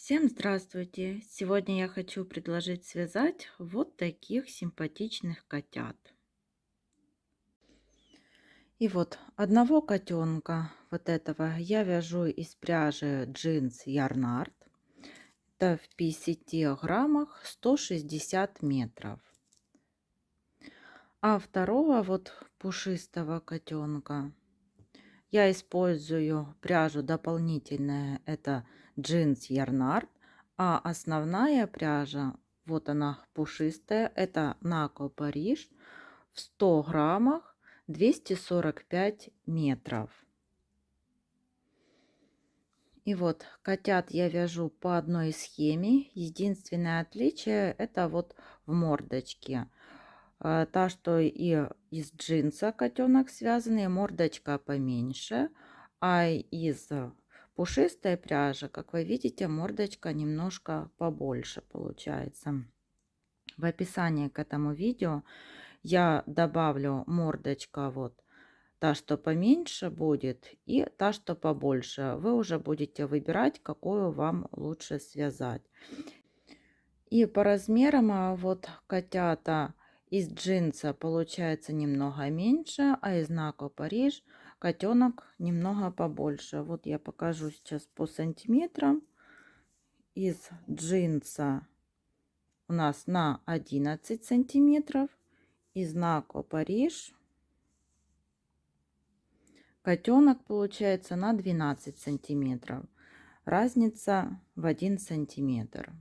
Всем здравствуйте! Сегодня я хочу предложить связать вот таких симпатичных котят. И вот одного котенка, вот этого, я вяжу из пряжи джинс Ярнард. Это в 50 граммах 160 метров. А второго вот пушистого котенка я использую пряжу дополнительная, это джинс Ярнард, а основная пряжа, вот она пушистая, это Нако Париж в 100 граммах 245 метров. И вот котят я вяжу по одной схеме. Единственное отличие это вот в мордочке. Та, что и из джинса котенок связанный, мордочка поменьше, а из пушистой пряжи, как вы видите, мордочка немножко побольше получается. В описании к этому видео я добавлю мордочка вот та, что поменьше будет, и та, что побольше. Вы уже будете выбирать, какую вам лучше связать. И по размерам вот котята из джинса получается немного меньше, а из Нако Париж котенок немного побольше. Вот я покажу сейчас по сантиметрам. Из джинса у нас на 11 сантиметров, из Нако Париж котенок получается на 12 сантиметров. Разница в 1 сантиметр.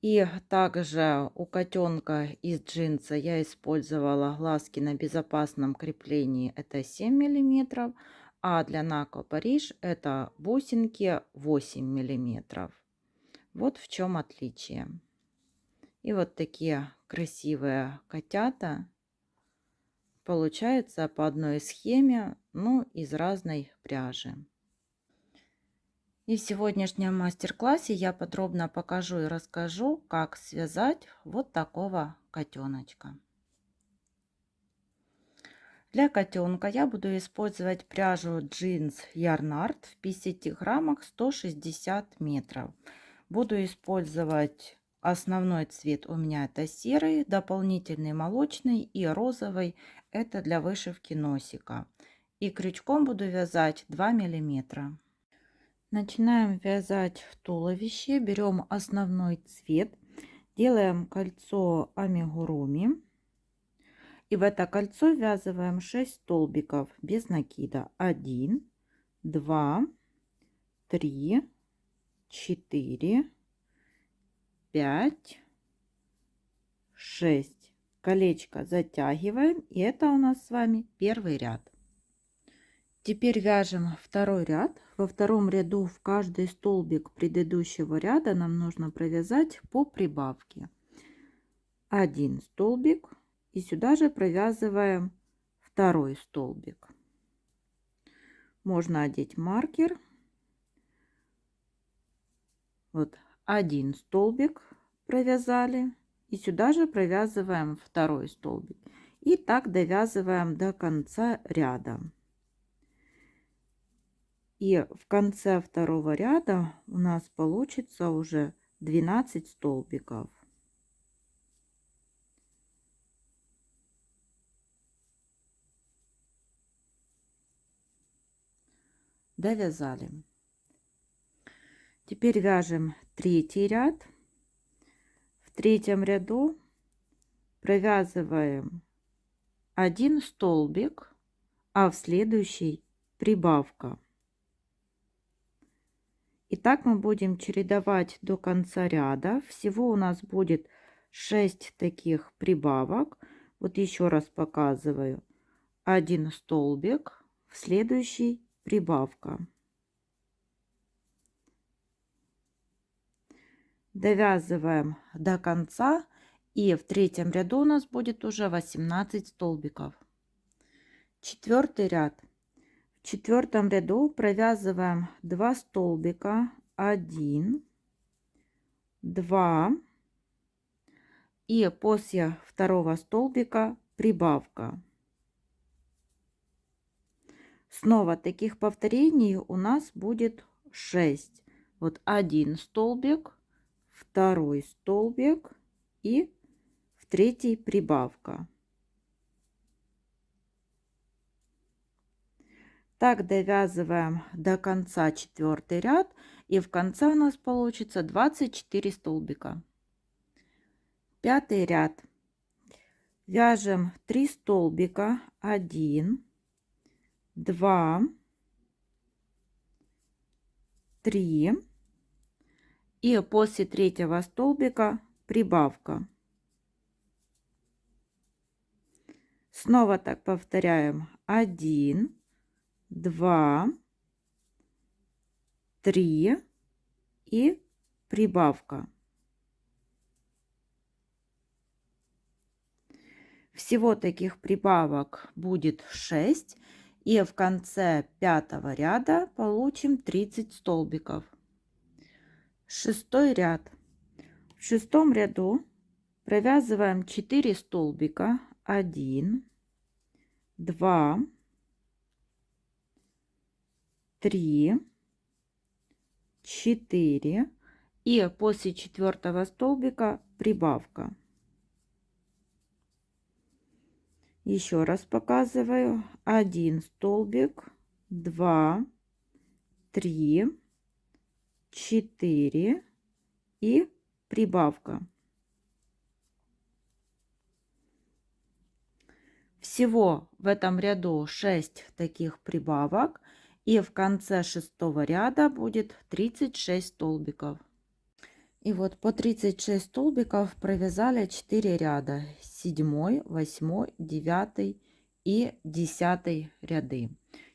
И также у котенка из джинса я использовала глазки на безопасном креплении, это 7 миллиметров, а для Нако Париж это бусинки 8 миллиметров. Вот в чем отличие. И вот такие красивые котята получаются по одной схеме, но из разной пряжи. И в сегодняшнем мастер-классе я подробно покажу и расскажу, как связать вот такого котеночка. Для котенка я буду использовать пряжу джинс Ярнард в 50 граммах 160 метров. Буду использовать основной цвет, у меня это серый, дополнительный молочный и розовый, это для вышивки носика. И крючком буду вязать 2 миллиметра. Начинаем вязать туловище. Берем основной цвет, делаем кольцо амигуруми. И в это кольцо ввязываем 6 столбиков без накида. 1, 2, 3, 4, 5, 6. Колечко затягиваем. И это у нас с вами первый ряд. Теперь вяжем второй ряд. Во втором ряду в каждый столбик предыдущего ряда нам нужно провязать по прибавке. Один столбик и сюда же провязываем второй столбик. Можно одеть маркер. Вот один столбик провязали и сюда же провязываем второй столбик. И так довязываем до конца ряда. И в конце второго ряда у нас получится уже 12 столбиков. Довязали. Теперь вяжем третий ряд. В третьем ряду провязываем один столбик, а в следующий прибавка. И так мы будем чередовать до конца ряда. Всего у нас будет 6 таких прибавок. Вот еще раз показываю. Один столбик, в следующий прибавка. Довязываем до конца. И в третьем ряду у нас будет уже 18 столбиков. Четвертый ряд. В четвертом ряду провязываем 2 столбика, 1, 2, и после второго столбика прибавка. Снова таких повторений у нас будет 6. Вот один столбик, второй столбик и в третий прибавка. Так довязываем до конца 4-й ряд, и в конце у нас получится 24 столбика. 5-й ряд. Вяжем 3 столбика, 1, 2, 3, и после 3-го столбика прибавка. Снова так повторяем: 1, 2, 3 и прибавка. Всего таких прибавок будет 6, и в конце 5-го ряда получим 30 столбиков. 6-й ряд. В 6-м ряду провязываем 4 столбика, 1, 2, 3, 4, и после 4-го столбика прибавка. Еще раз показываю: 1 столбик, 2, 3, 4 и прибавка. Всего в этом ряду 6 таких прибавок, и в конце 6-го ряда будет 36 столбиков. И вот по 36 столбиков провязали 4 ряда: 7, 8, 9 и 10 ряды.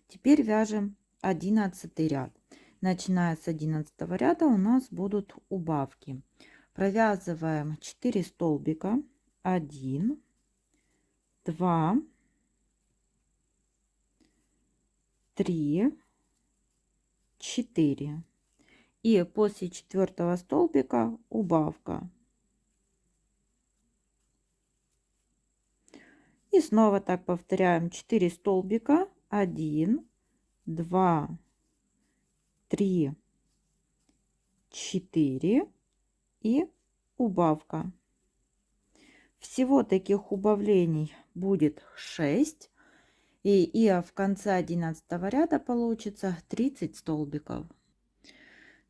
Теперь вяжем 11 ряд. Начиная с 11 ряда у нас будут убавки. Провязываем 4 столбика, 1, 2, 3, 4. И после 4-го столбика убавка. И снова так повторяем: 4 столбика, 1, 2, 3, 4 и убавка. Всего таких убавлений будет 6, и в конце 11 ряда получится 30 столбиков.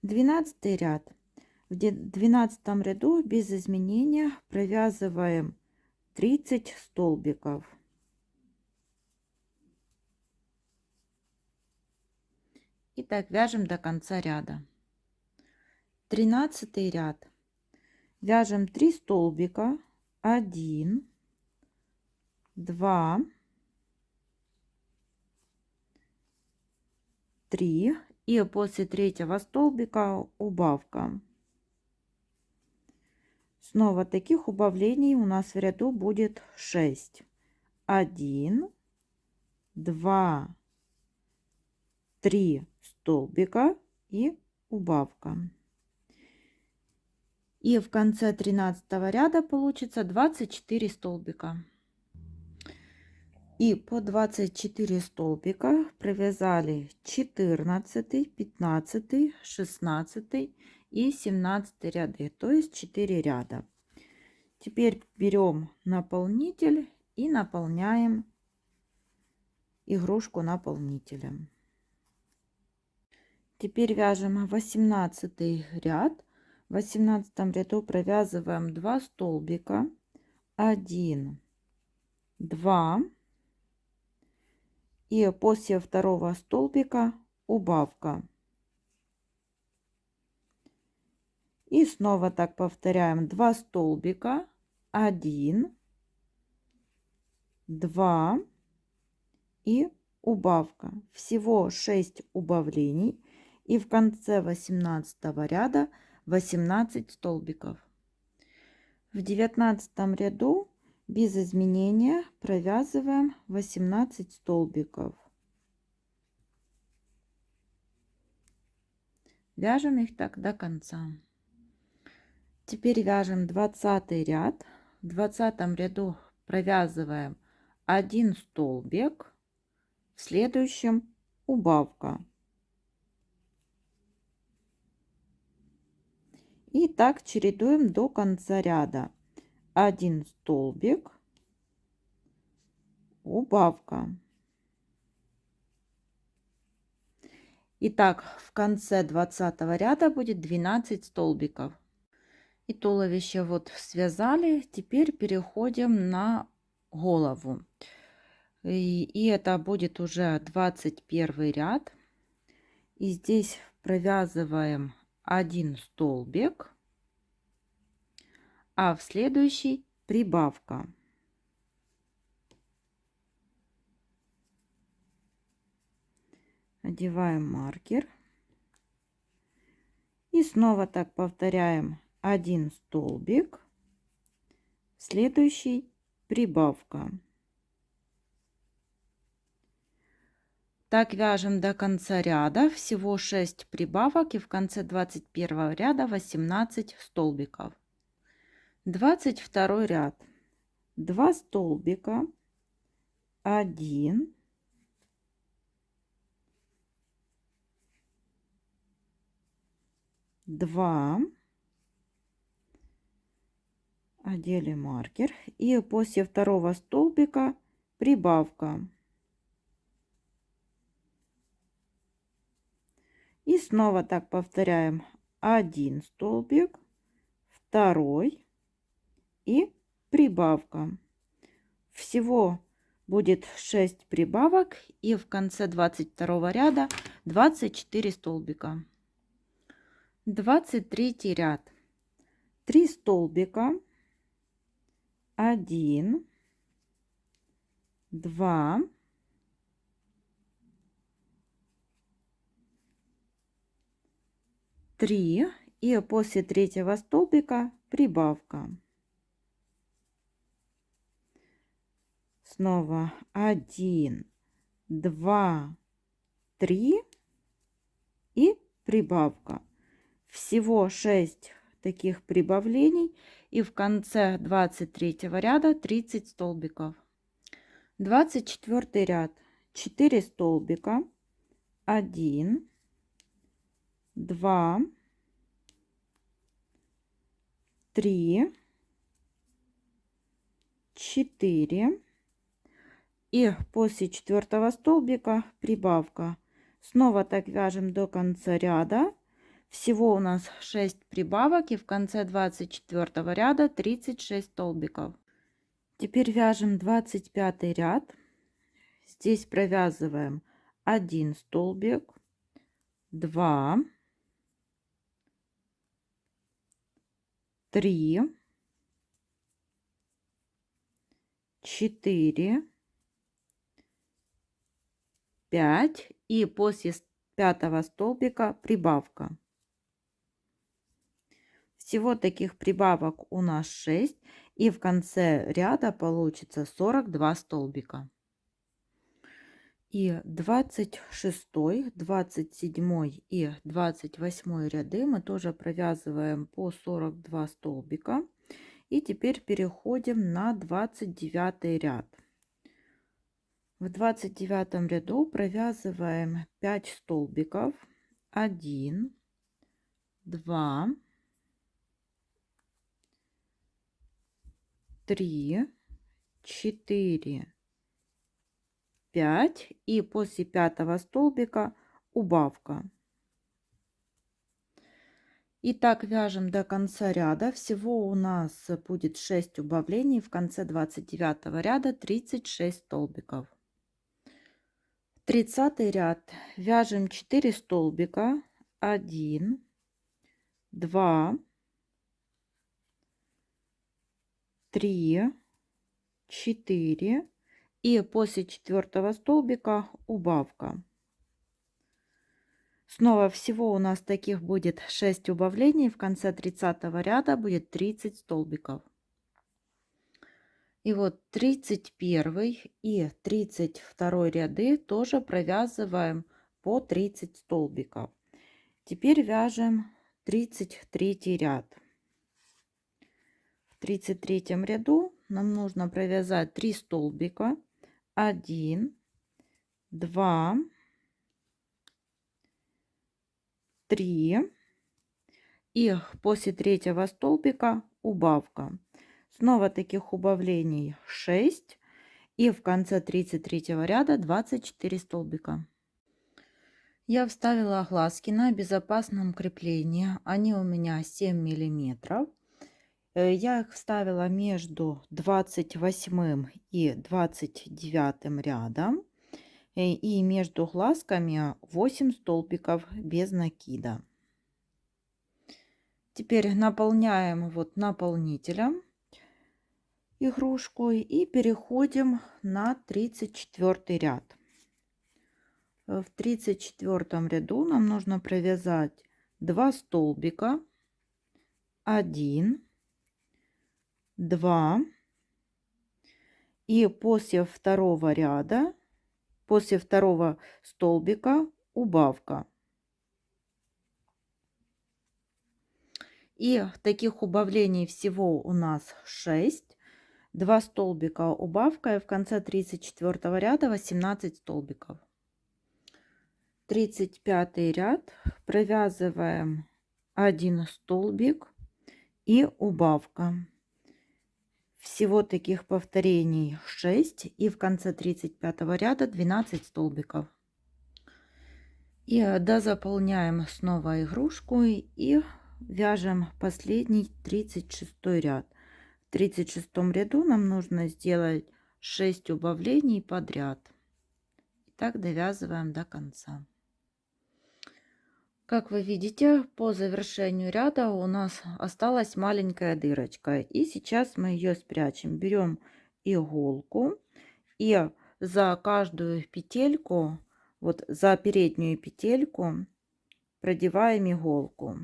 12 ряд. В 12 ряду без изменения провязываем 30 столбиков. И так вяжем до конца ряда. 13 ряд. Вяжем 3 столбика, 1, 2, 3, и после 3-го столбика убавка. Снова таких убавлений у нас в ряду будет 6. 1, 2, 3 столбика и убавка. И в конце 13 ряда получится 24 столбика. И по 24 столбика провязали 14, 15, 16 и 17 ряды, то есть 4 ряда. Теперь берем наполнитель и наполняем игрушку наполнителем. Теперь вяжем 18 ряд. В 18 ряду провязываем 2 столбика, 1, 2, и после 2-го столбика убавка. И снова так повторяем: 2 столбика, 1, 2 и убавка. Всего 6 убавлений, и в конце 18 ряда 18 столбиков. В 19 ряду без изменения провязываем 18 столбиков. Вяжем их так до конца. Теперь вяжем 20 ряд. В 20 ряду провязываем 1 столбик, в следующем убавка. И так чередуем до конца ряда. 1 столбик, убавка. Итак, в конце 20 ряда будет 12 столбиков. И туловище вот связали. Теперь переходим на голову. И это будет уже 21 ряд. И здесь провязываем 1 столбик, а в следующий прибавка. Одеваем маркер. И снова так повторяем: 1 столбик, следующий прибавка. Так вяжем до конца ряда. Всего 6 прибавок, и в конце 21 ряда 18 столбиков. 22 ряд. 2 столбика, 1, 2, одели маркер, и после второго столбика прибавка. И снова так повторяем: 1 столбик, второй и прибавка. Всего будет 6 прибавок, и в конце 22 ряда 24 столбика. 23 ряд. 3 столбика, 1, 2, 3, и после третьего столбика прибавка. Снова 1, 2, 3 и прибавка. Всего 6 таких прибавлений, и в конце 23 ряда 30 столбиков. 24 ряд. 4 столбика, 1, 2, 3, 4, и после четвертого столбика прибавка. Снова так вяжем до конца ряда. Всего у нас 6 прибавок, и в конце 24 ряда 36 столбиков. Теперь вяжем 25 ряд. Здесь провязываем 1 столбик, 2, 3, 4, 5, и после пятого столбика прибавка. Всего таких прибавок у нас 6, и в конце ряда получится 42 столбика. И 26, 27 и 28 ряды мы тоже провязываем по 42 столбика. И теперь переходим на 29 ряд. В 29 ряду провязываем 5 столбиков, 1, 2, 3, 4, 5, и после пятого столбика убавка. И так вяжем до конца ряда. Всего у нас будет 6 убавлений. В конце 29 ряда 36 столбиков. 30 ряд. Вяжем 4 столбика, 1, 2, 3, 4, и после четвертого столбика убавка. Снова всего у нас таких будет 6 убавлений. В конце 30 ряда будет 30 столбиков. И вот 31 и 32 ряды тоже провязываем по 30 столбиков. Теперь вяжем 33 ряд. В 33 ряду нам нужно провязать 3 столбика, 1, 2, 3, И после третьего столбика убавка. Снова таких убавлений 6. И в конце 33 ряда 24 столбика. Я вставила глазки на безопасном креплении. Они у меня 7 миллиметров. Я их вставила между 28 и 29 рядом. И между глазками 8 столбиков без накида. Теперь наполняем вот наполнителем игрушку и переходим на 34 ряд. В 34 ряду нам нужно провязать 2 столбика, 1, 2, и после второго ряда, после второго столбика убавка. И таких убавлений всего у нас 6. 2 столбика убавка, и в конце 34 ряда 18 столбиков. 35 ряд, провязываем 1 столбик и убавка. Всего таких повторений 6, и в конце 35 ряда 12 столбиков. И дозаполняем снова игрушку и вяжем последний 36 ряд. В 36 ряду нам нужно сделать 6 убавлений подряд. И так довязываем до конца. Как вы видите, по завершению ряда у нас осталась маленькая дырочка. И сейчас мы ее спрячем. Берем иголку и за каждую петельку, вот за переднюю петельку, продеваем иголку.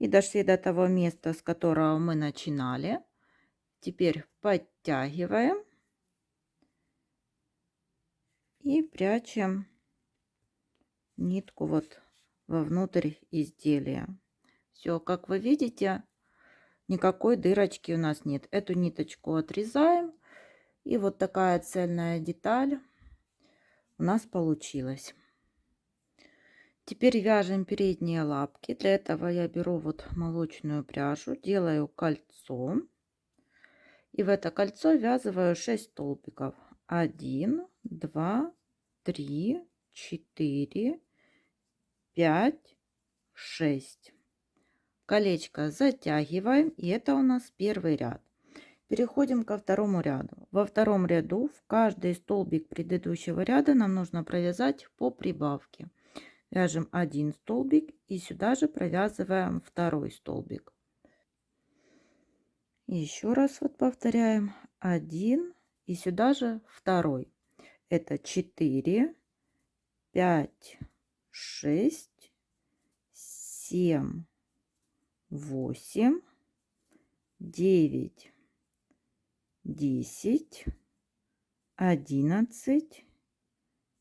И дошли до того места, с которого мы начинали. Теперь подтягиваем и прячем нитку вот вовнутрь изделия. Все, как вы видите, никакой дырочки у нас нет. Эту ниточку отрезаем, и вот такая цельная деталь у нас получилась. Теперь вяжем передние лапки. Для этого я беру вот молочную пряжу, делаю кольцо. И в это кольцо ввязываю 6 столбиков. 1, 2, 3, 4, 5, 6. Колечко затягиваем, и это у нас первый ряд. Переходим ко второму ряду. Во втором ряду в каждый столбик предыдущего ряда нам нужно провязать по прибавке. Вяжем 1 столбик и сюда же провязываем второй столбик. Еще раз вот повторяем 1 и сюда же второй. Это 4, 5, 6, 7, 8, 9, 10, 11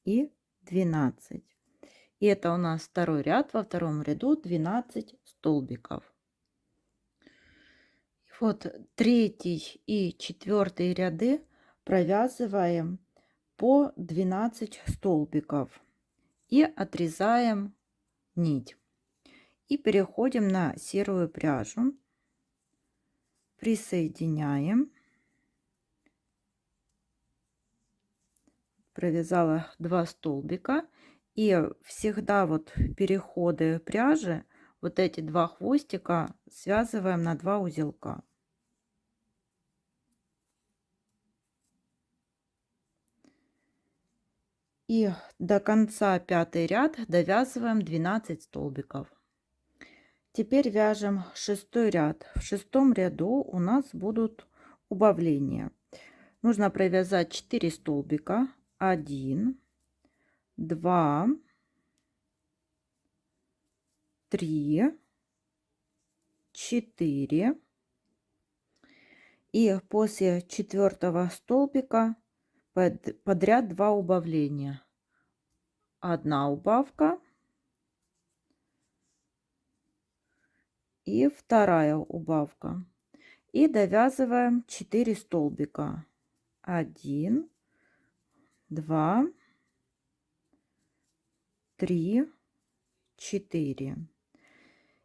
и 12. И это у нас второй ряд. Во втором ряду 12 столбиков. Вот третий и четвертый ряды провязываем по 12 столбиков и отрезаем нить. И переходим на серую пряжу, присоединяем. Провязала 2 столбика, и всегда вот переходы пряжи, вот эти 2 хвостика связываем на 2 узелка. И до конца 5-й ряд довязываем 12 столбиков. Теперь вяжем 6-й ряд. В 6-м ряду у нас будут убавления. Нужно провязать 4 столбика. 1, 2, 3, 4. И после 4-го столбика подряд 2 убавления. 1 убавка и 2 убавка. И довязываем 4 столбика. 1, 2, 3, 4.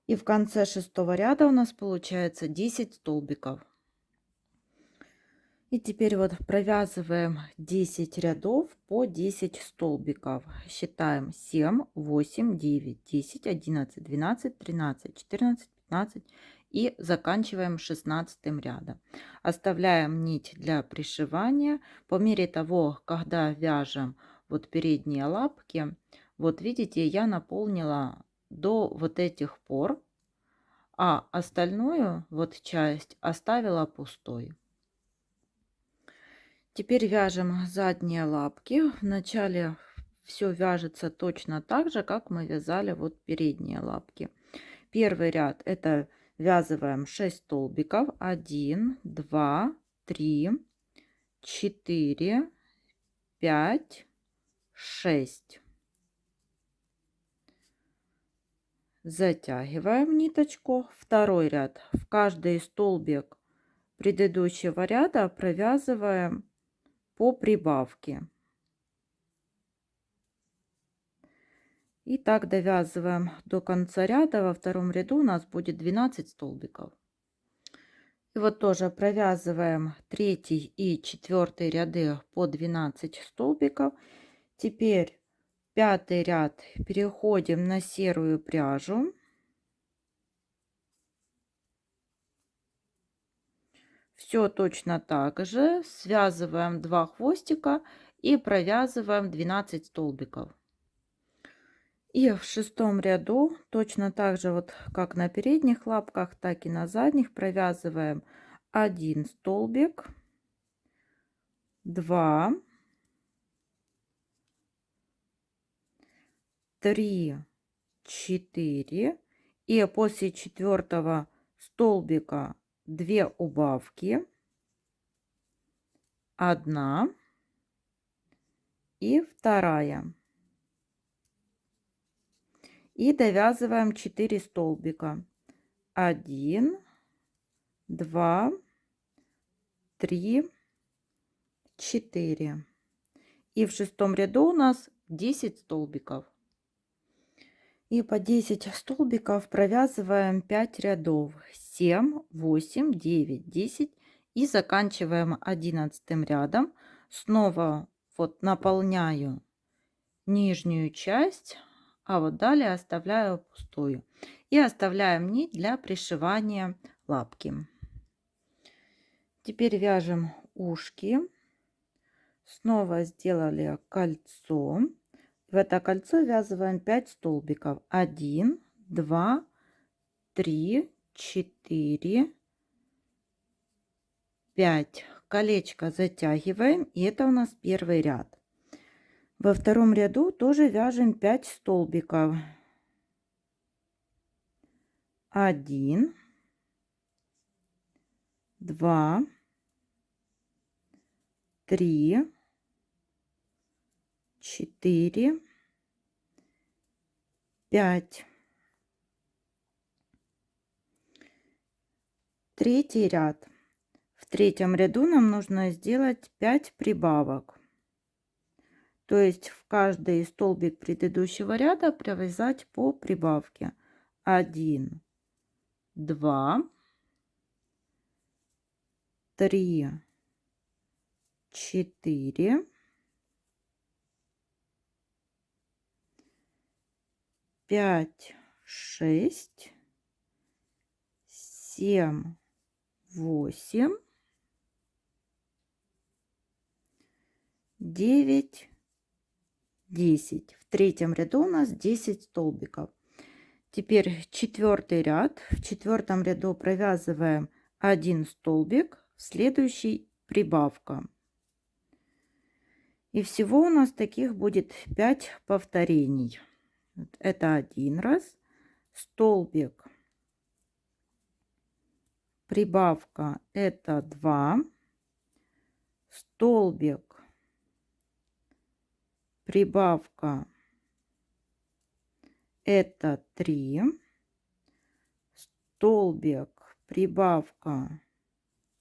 И в конце 6-го ряда у нас получается 10 столбиков. И теперь вот провязываем 10 рядов по 10 столбиков. Считаем 7, 8, 9, 10, 11, 12, 13, 14, 15 и заканчиваем 16 рядом. Оставляем нить для пришивания. По мере того, когда вяжем вот передние лапки, вот видите, я наполнила до вот этих пор, а остальную вот часть оставила пустой. Теперь вяжем задние лапки. Вначале все вяжется точно так же, как мы вязали вот передние лапки. Первый ряд — это ввязываем 6 столбиков. 1, 2, 3, 4, 5, 6. Затягиваем ниточку. Второй ряд. В каждый столбик предыдущего ряда провязываем по прибавке. И так довязываем до конца ряда. Во втором ряду у нас будет 12 столбиков. И вот тоже провязываем третий и четвертый ряды по 12 столбиков. Теперь пятый ряд переходим на серую пряжу. Все точно так же. Связываем 2 хвостика и провязываем 12 столбиков. И в 6-м ряду точно так же, вот как на передних лапках, так и на задних, провязываем 1 столбик, 2, 3, 4. И после 4-го столбика 2 убавки, 1 и 2. И довязываем 4 столбика. 1, 2, 3, 4. И в 6-м ряду у нас 10 столбиков. И по 10 столбиков провязываем 5 рядов. 7, 8, 9, 10. И заканчиваем 11 рядом. Снова вот наполняю нижнюю часть, а вот далее оставляю пустую. И оставляем нить для пришивания лапки. Теперь вяжем ушки. Снова сделали кольцо. В это кольцо ввязываем 5 столбиков. 1, 2, 3, 4, 5. Колечко затягиваем. И это у нас первый ряд. Во втором ряду тоже вяжем 5 столбиков. 1, 2, 3, 4, 5. Третий ряд. В третьем ряду нам нужно сделать 5 прибавок. То есть в каждый столбик предыдущего ряда провязать по прибавке. 1, 2, 3, 4, 5, 6, 7, 8, 9, 10. В третьем ряду у нас 10 столбиков. Теперь четвертый ряд. В четвертом ряду провязываем 1 столбик, в следующий прибавка. И всего у нас таких будет 5 повторений. Это один раз, столбик, прибавка — это 2, столбик, прибавка — это 3, столбик, прибавка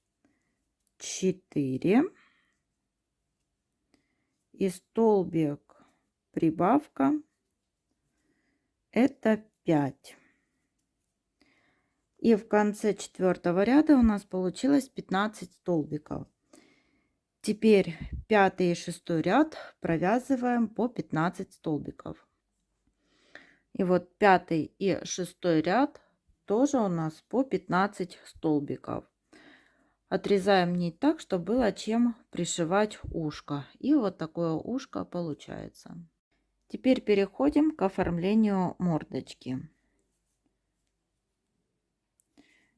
— 4, и столбик прибавка это 5. И в конце 4-го ряда у нас получилось 15 столбиков. Теперь 5-й и 6-й ряд провязываем по 15 столбиков. И вот 5-й и 6-й ряд тоже у нас по 15 столбиков. Отрезаем нить так, чтобы было чем пришивать ушко. И вот такое ушко получается. Теперь переходим к оформлению мордочки.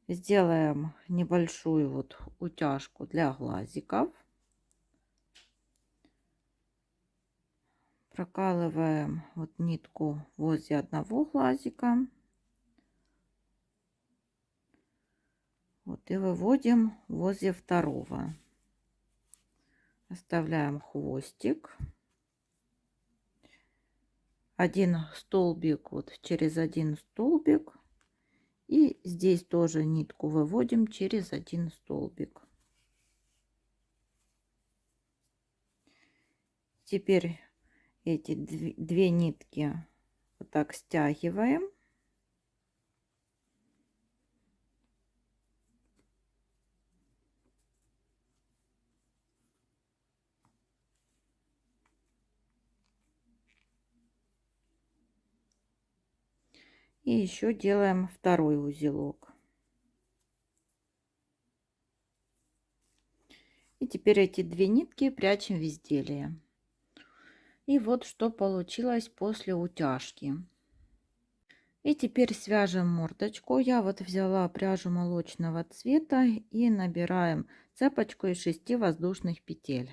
Сделаем небольшую вот утяжку для глазиков. Прокалываем вот нитку возле одного глазика. Вот и выводим возле второго. Оставляем хвостик. Один столбик вот через один столбик. И здесь тоже нитку выводим через один столбик. Теперь эти две нитки вот так стягиваем. И еще делаем второй узелок. И теперь эти две нитки прячем в изделие. И вот что получилось после утяжки. И теперь свяжем мордочку. Я вот взяла пряжу молочного цвета и набираем цепочку из 6 воздушных петель.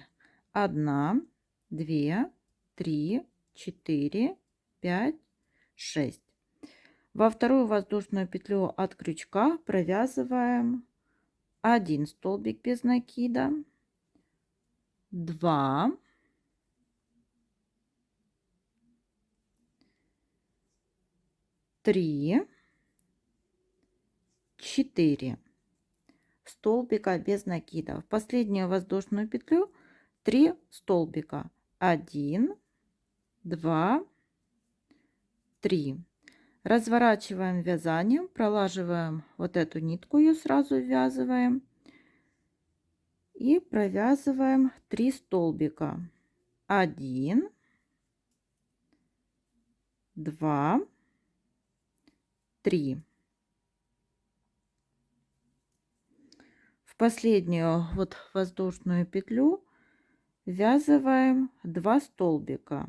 1, 2, 3, 4, 5, 6. Во вторую воздушную петлю от крючка провязываем 1 столбик без накида, 2, 3, 4 столбика без накида. В последнюю воздушную петлю 3 столбика. 1, 2, 3. Разворачиваем вязанием, пролаживаем вот эту нитку, ее сразу ввязываем и провязываем 3 столбика. 1, 2, 3. В последнюю вот воздушную петлю ввязываем 2 столбика.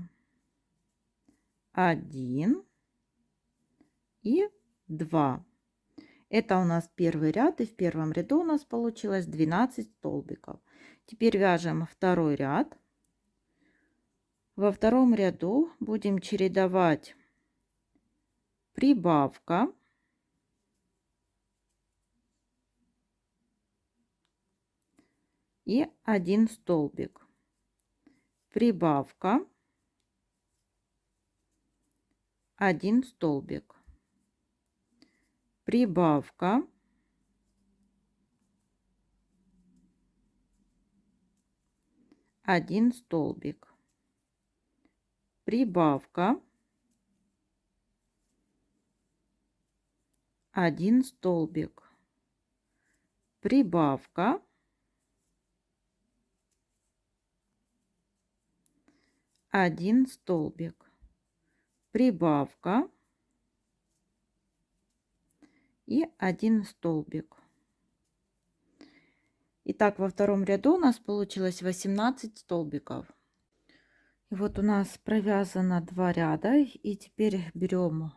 1 и 2. Это у нас первый ряд, и в первом ряду у нас получилось 12 столбиков. Теперь вяжем второй ряд. Во втором ряду будем чередовать прибавка и 1 столбик, прибавка, 1 столбик, прибавка, 1 столбик, прибавка, 1 столбик, прибавка, 1 столбик, прибавка и 1 столбик. Итак, во втором ряду у нас получилось 18 столбиков. И вот у нас провязано 2 ряда, и теперь берем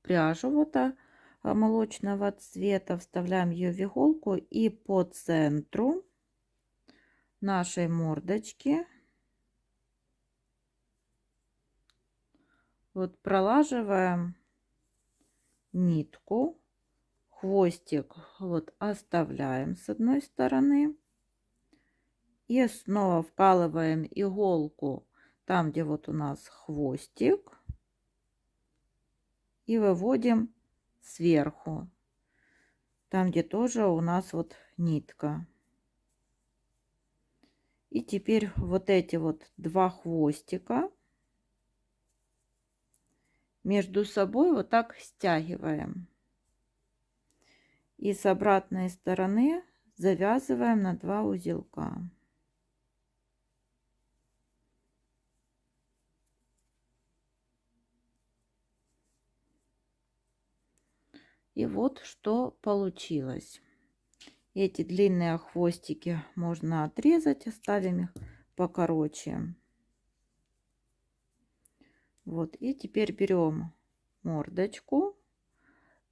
пряжу вот молочного цвета, вставляем ее в иголку и по центру нашей мордочки вот пролаживаем нитку, хвостик вот оставляем с одной стороны и снова вкалываем иголку там, где вот у нас хвостик, и выводим сверху, там, где тоже у нас вот нитка. И теперь вот эти вот два хвостика между собой вот так стягиваем. И с обратной стороны завязываем на 2 узелка. И вот что получилось. Эти длинные хвостики можно отрезать, оставим их покороче. Вот, и теперь берем мордочку,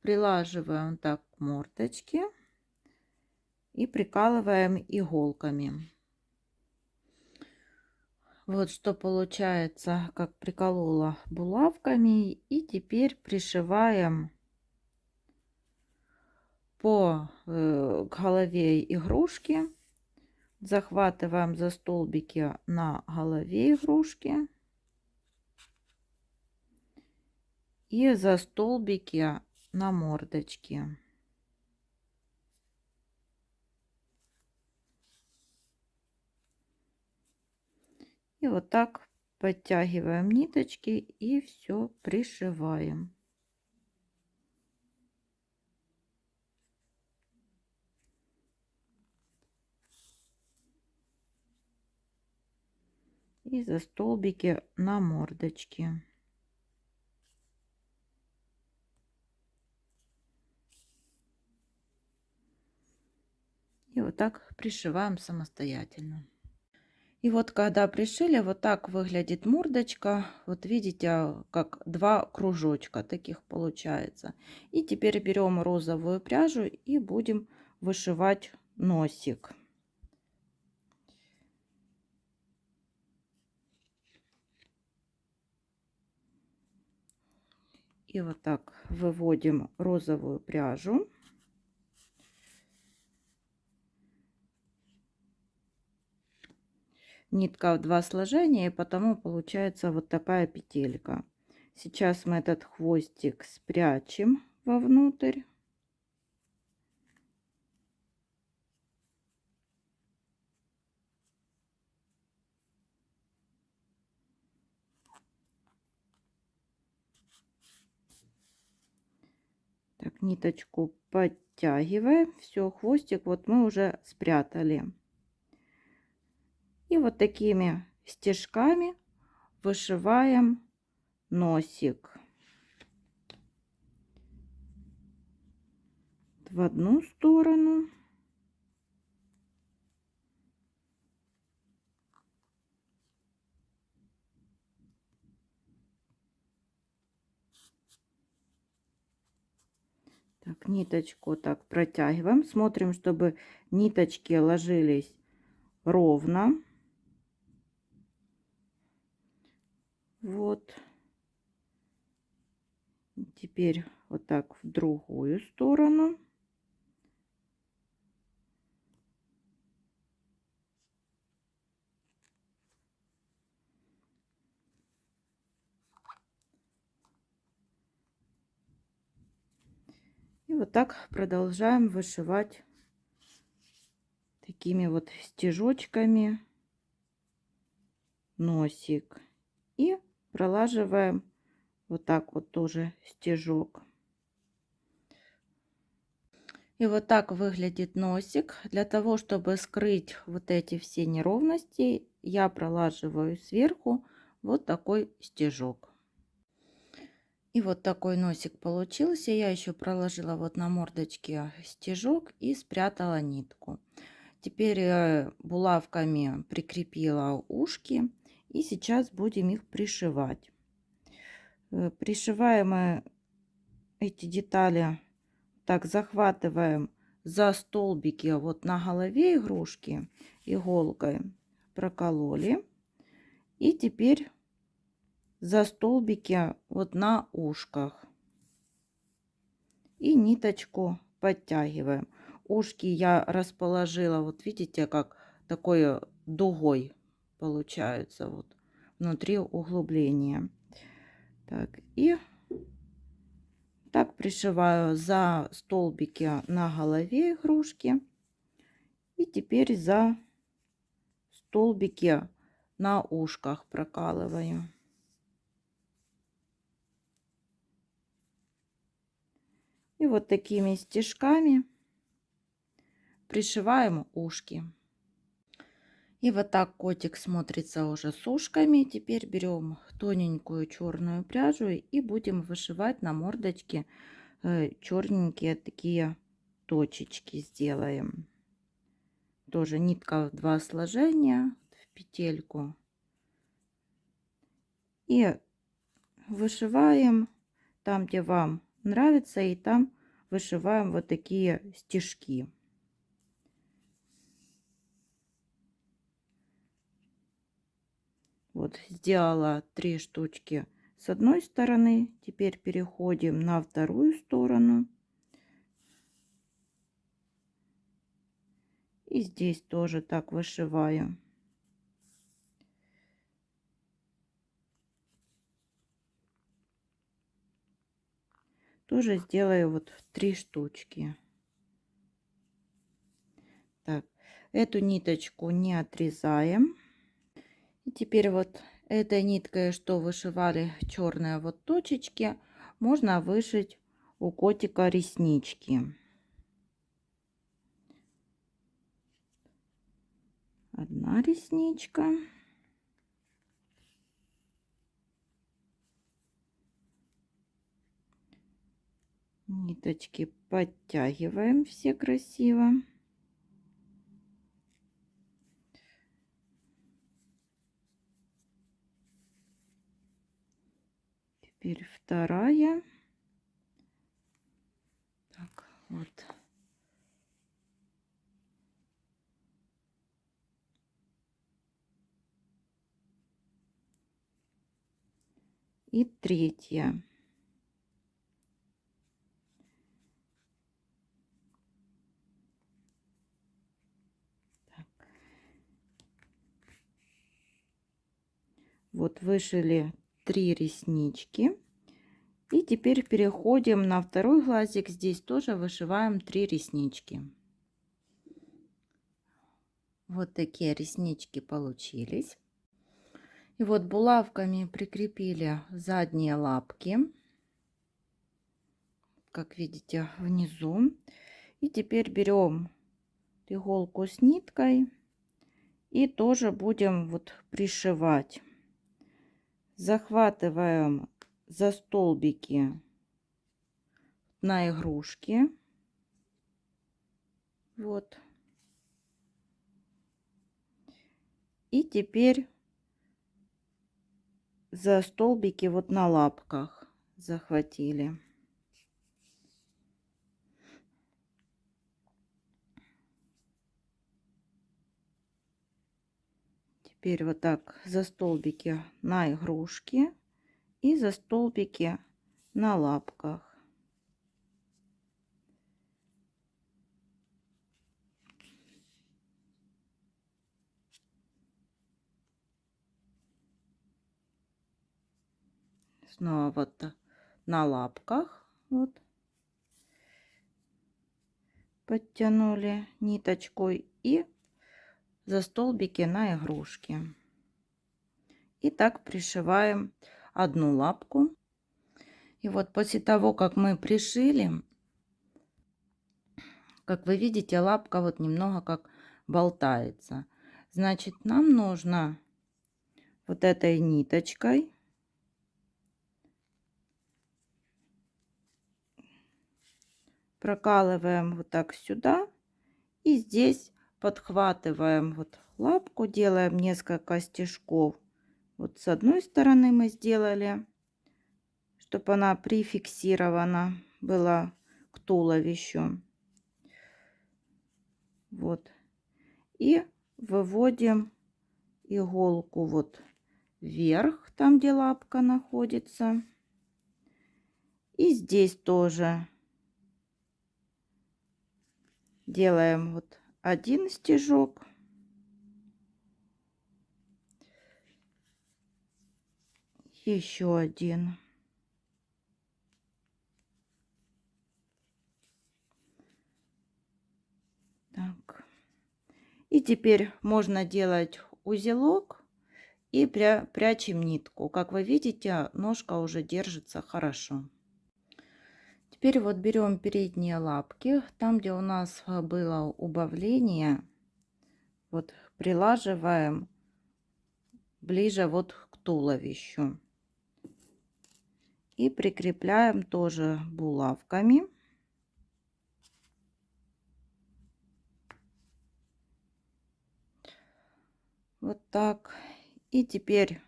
прилаживаем так к мордочке и прикалываем иголками. Вот что получается, как приколола булавками. И теперь пришиваем по голове игрушки. Захватываем за столбики на голове игрушки и за столбики на мордочке. И вот так подтягиваем ниточки и все пришиваем. И за столбики на мордочке. И вот так пришиваем самостоятельно. И вот когда пришили, вот так выглядит мордочка. Вот видите, как два кружочка таких получается. И теперь берем розовую пряжу и будем вышивать носик. И вот так выводим розовую пряжу. Нитка в 2 сложения, и потому получается вот такая петелька. Сейчас мы этот хвостик спрячем вовнутрь. Так, ниточку подтягиваем. Все, хвостик вот мы уже спрятали. И вот такими стежками вышиваем носик в одну сторону. Так, ниточку так протягиваем. Смотрим, чтобы ниточки ложились ровно. Вот. Теперь вот так в другую сторону. И вот так продолжаем вышивать такими вот стежочками носик. И пролаживаем вот так вот тоже стежок. И вот так выглядит носик. Для того, чтобы скрыть вот эти все неровности, я пролаживаю сверху вот такой стежок. И вот такой носик получился. Я еще проложила вот на мордочке стежок и спрятала нитку. Теперь булавками прикрепила ушки. И сейчас будем их пришивать. Пришиваем мы эти детали. Так, захватываем за столбики вот на голове игрушки иголкой, прокололи. И теперь за столбики вот на ушках. И ниточку подтягиваем. Ушки я расположила, вот видите, как такой дугой получается вот внутри углубления. Так, и так пришиваю за столбики на голове игрушки. И теперь за столбики на ушках прокалываю. И вот такими стежками пришиваем ушки. И вот так котик смотрится уже с ушками. Теперь берем тоненькую черную пряжу и будем вышивать на мордочке черненькие такие точечки сделаем. Тоже нитка в 2 сложения в петельку. И вышиваем там, где вам нравится, и там вышиваем вот такие стежки. Вот сделала 3 штучки с одной стороны. Теперь переходим на вторую сторону. И здесь тоже так вышиваю. Тоже сделаю вот 3 штучки. Так, эту ниточку не отрезаем. И теперь вот этой ниткой, что вышивали черные вот точечки, можно вышить у котика реснички. Одна ресничка. Ниточки подтягиваем все красиво. Теперь вторая. Так, вот. И третья. Так. Вот вышили 3 реснички. И теперь переходим на второй глазик. Здесь тоже вышиваем 3 реснички. Вот такие реснички получились. И вот булавками прикрепили задние лапки, как видите, внизу. И теперь берем иголку с ниткой и тоже будем вот пришивать. Захватываем за столбики на игрушке. Вот. И теперь за столбики вот на лапках захватили. Теперь вот так за столбики на игрушке и за столбики на лапках. Снова вот на лапках вот подтянули ниточку и за столбики на игрушки. И так пришиваем одну лапку. И вот после того, как мы пришили, как вы видите, лапка вот немного как болтается. Значит, нам нужно вот этой ниточкой прокалываем вот так сюда. И здесь подхватываем вот лапку, делаем несколько стежков. Вот с одной стороны мы сделали, чтобы она прификсирована была к туловищу. Вот. И выводим иголку вот вверх, там где лапка находится. И здесь тоже делаем вот один стежок. Еще один. Так. И теперь можно делать узелок и прячем нитку. Как вы видите, ножка уже держится хорошо. Теперь вот берем передние лапки, там, где у нас было убавление, вот прилаживаем ближе вот к туловищу и прикрепляем тоже булавками. Вот так. И теперь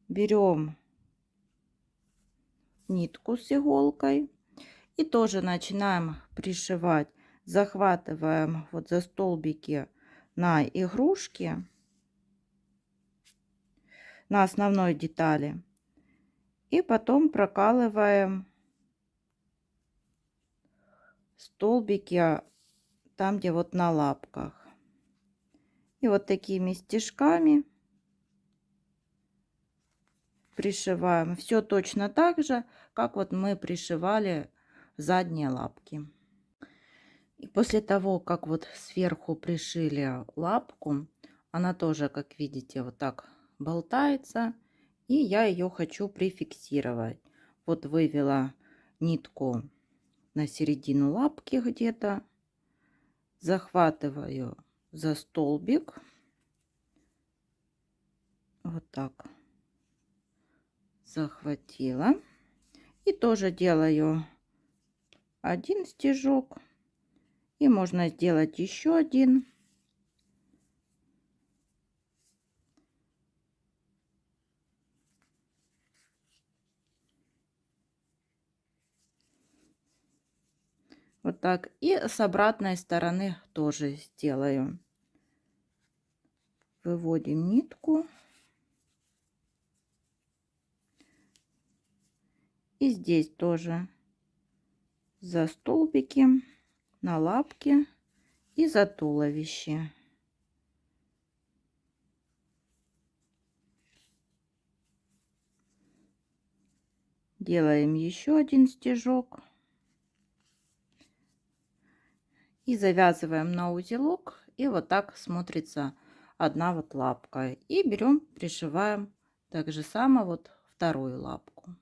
берем нитку с иголкой и тоже начинаем пришивать. Захватываем вот за столбики на игрушке, на основной детали. И потом прокалываем столбики там, где вот на лапках. И вот такими стежками пришиваем. Все точно так же, как вот мы пришивали задние лапки. И после того, как вот сверху пришили лапку, она тоже, как видите, вот так болтается. И я ее хочу прификсировать. Вот вывела нитку на середину лапки где-то. Захватываю за столбик. Вот так. Захватила. И тоже делаю один стежок. И можно сделать еще один. Вот так. И с обратной стороны тоже сделаю. Выводим нитку. И здесь тоже за столбики, на лапки и за туловище. Делаем еще один стежок. И завязываем на узелок. И вот так смотрится одна вот лапка. И берем, пришиваем так же само вот вторую лапку.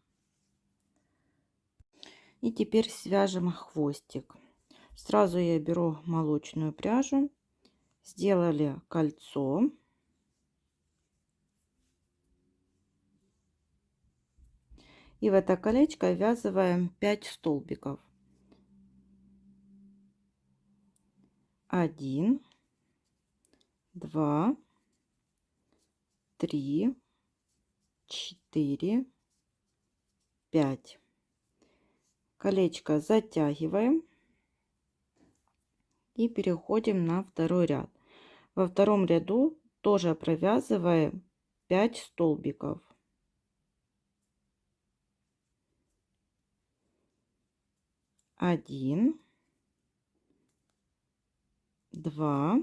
И теперь свяжем хвостик. Сразу я беру молочную пряжу. Сделали кольцо. И в это колечко ввязываем 5 столбиков. 1, 2, 3, 4, 5. Колечко затягиваем и переходим на второй ряд. Во втором ряду тоже провязываем 5 столбиков. 1, 2,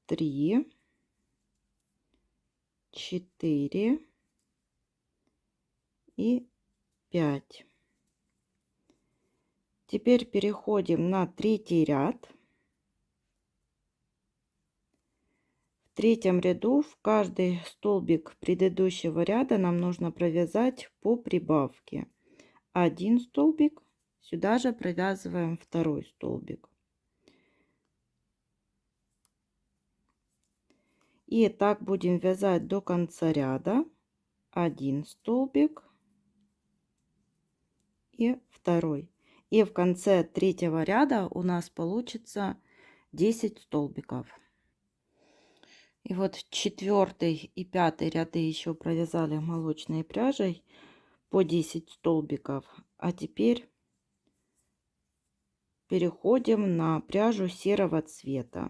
3, 4 и 5. Теперь переходим на третий ряд. В третьем ряду в каждый столбик предыдущего ряда нам нужно провязать по прибавке. Один столбик, сюда же провязываем второй столбик. И так будем вязать до конца ряда. Один столбик и второй. И в конце третьего ряда у нас получится 10 столбиков. И вот четвертый и пятый ряды еще провязали молочной пряжей по 10 столбиков. А теперь переходим на пряжу серого цвета.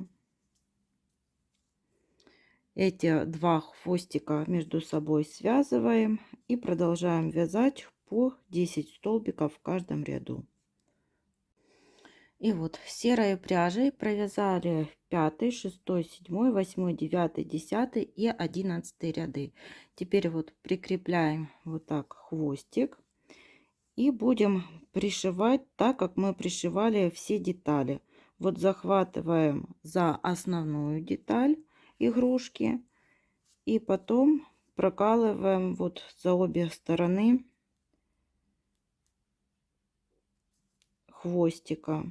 Эти два хвостика между собой связываем и продолжаем вязать по 10 столбиков в каждом ряду. И вот серой пряжей провязали 5, 6, 7, 8, 9, 10 и 11 ряды. Теперь вот прикрепляем вот так хвостик и будем пришивать так, как мы пришивали все детали. Вот захватываем за основную деталь игрушки и потом прокалываем вот за обе стороны хвостика.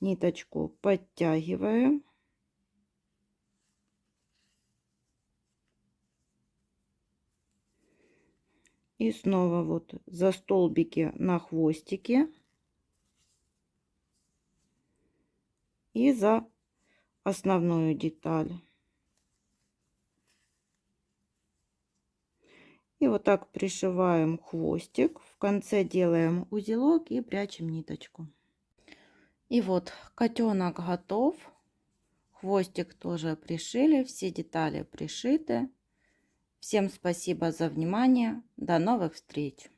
Ниточку подтягиваем. И снова вот за столбики на хвостике и за основную деталь. И вот так пришиваем хвостик. В конце делаем узелок и прячем ниточку. И вот котенок готов. Хвостик тоже пришили, все детали пришиты. Всем спасибо за внимание. До новых встреч!